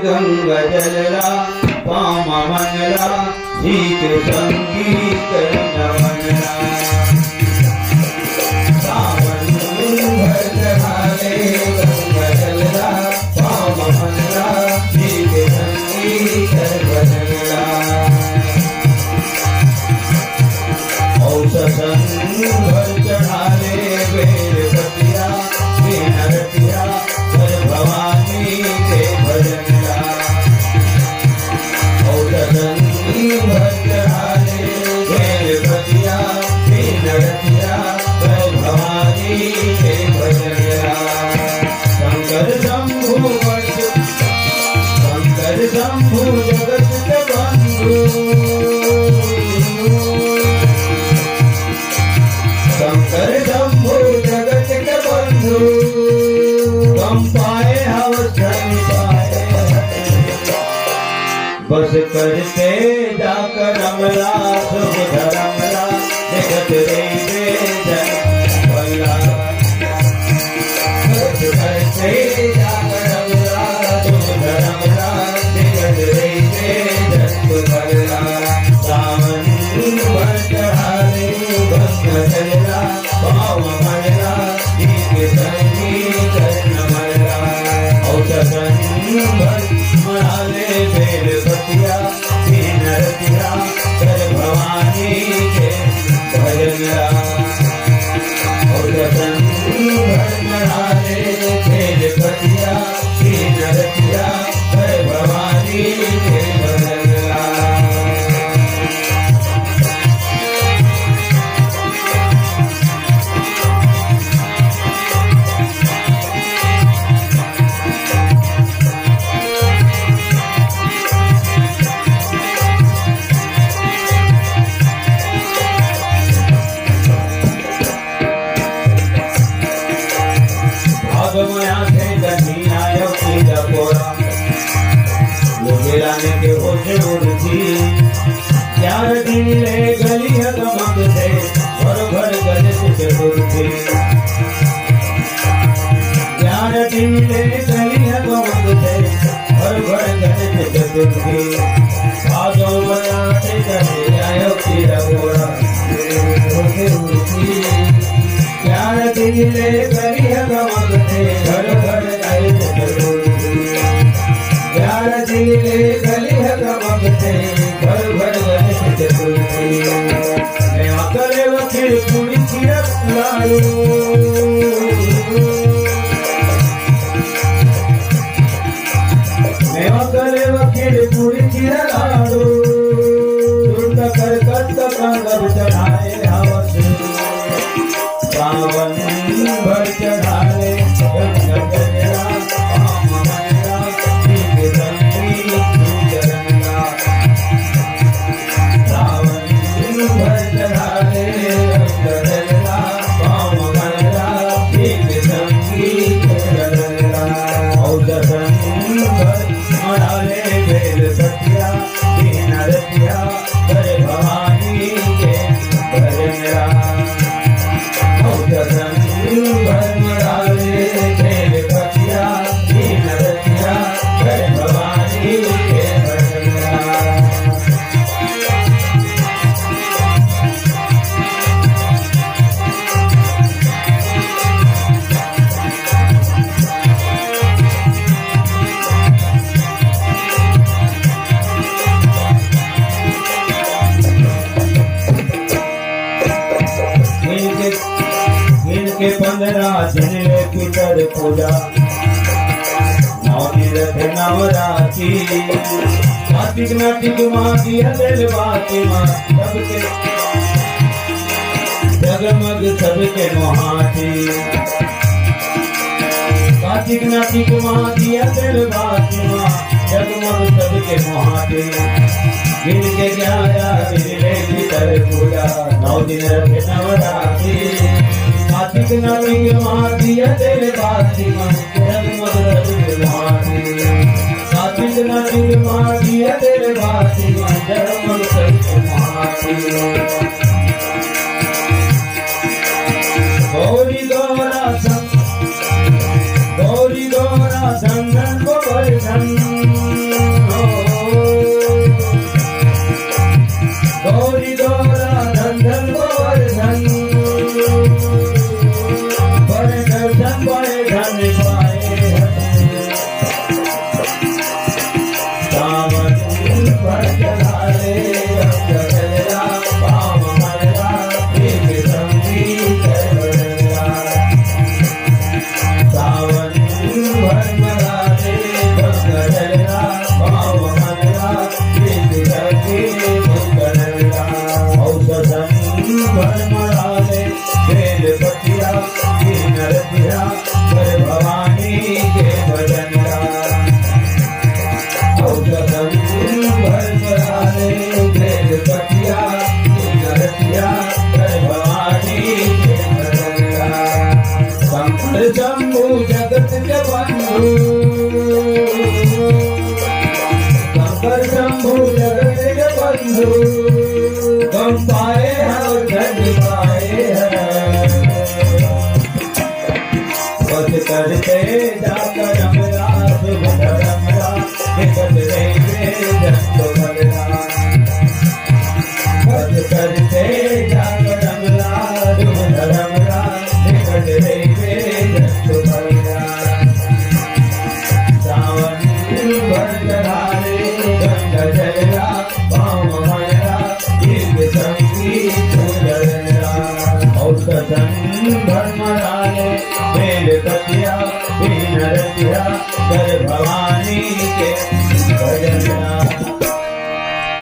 Ganga जलला palm मनला गीत संगीत नवनला सावन भर चढ़ाले गंगा जलला पाम मनला गीत संगीत नवनला सत्संग भर चढ़ाले बेलपतिया नरतिया भर भवानी के भजनला सत्संग भर चढ़ाले बेलपतिया नरतिया भर भवानी के भजनला शंकर शंभु जगत के बंधु शंकर शंभु जगत के बंधु कम पाए अवसर पाए बस करते जाकर रमला शुभ धरमला जगत रे जन भला बस करते जाकर रमला शुभ धरमला जगत रे जन भला सावन भर चढ़ाले गंगा जलला पाव मनला गीत संगीत नवनला सत्संग भर चढ़ाले बेलपतिया नरतिया कर भवानी के भजनला सत्संग भर चढ़ाले बेलपतिया नरतिया कर भवानी के भजनला के होश उड़ती 4 दिन ले गली कमक थे और घर गले से उड़ती 4 दिन ले गली कमक थे और घर गले से उड़ती भागो बनाते चले आयो तेरा घोड़ा होश उड़ती 4 दिन ले गली कमक थे घर घर गले से उड़ती 4 दिन ले गली कमकते भर भर गणेश चतुर्थी मैं करे वकील पूरी चिरक लाडू मैं करे वकील पूरी चिरक लाडू उल्ट कर कंगब चढ़ाए हवस सावन भर चढ़ाए गंगा जलला पाम मनला गीत संगीत नवनला सावन भर चढ़ाले गंगा जलला पाम मनला गीत संगीत नवनला सत्संग भर चढ़ाले बेलपतिया नरतिया कर भवानी के भजनला सत्संग भर चढ़ाले बेलपतिया नरतिया कर भवानी के भजनला इनके 15 दिन पितर पूजा नवनिरथ नवरात्रि कार्तिक नाटिक माँ की हल बाती माँ सबके जगमग सबके मोहाती कार्तिक नाटिक माँ की हल बाती माँ जगमग सबके मोहाती इनके 11 दिन पितर पूजा 9 दिन रखे नवरात्रि कार्तिक नाटिक माँ दिया तेरे बाती माँ जगमग सबके मोहाती कार्तिक नाटिक माँ दिया तेरे बाती माँ जगमग सबके मोहाती गौरी गौरा संगन को वर्धन कर शंभु जगत बंधु गम पाए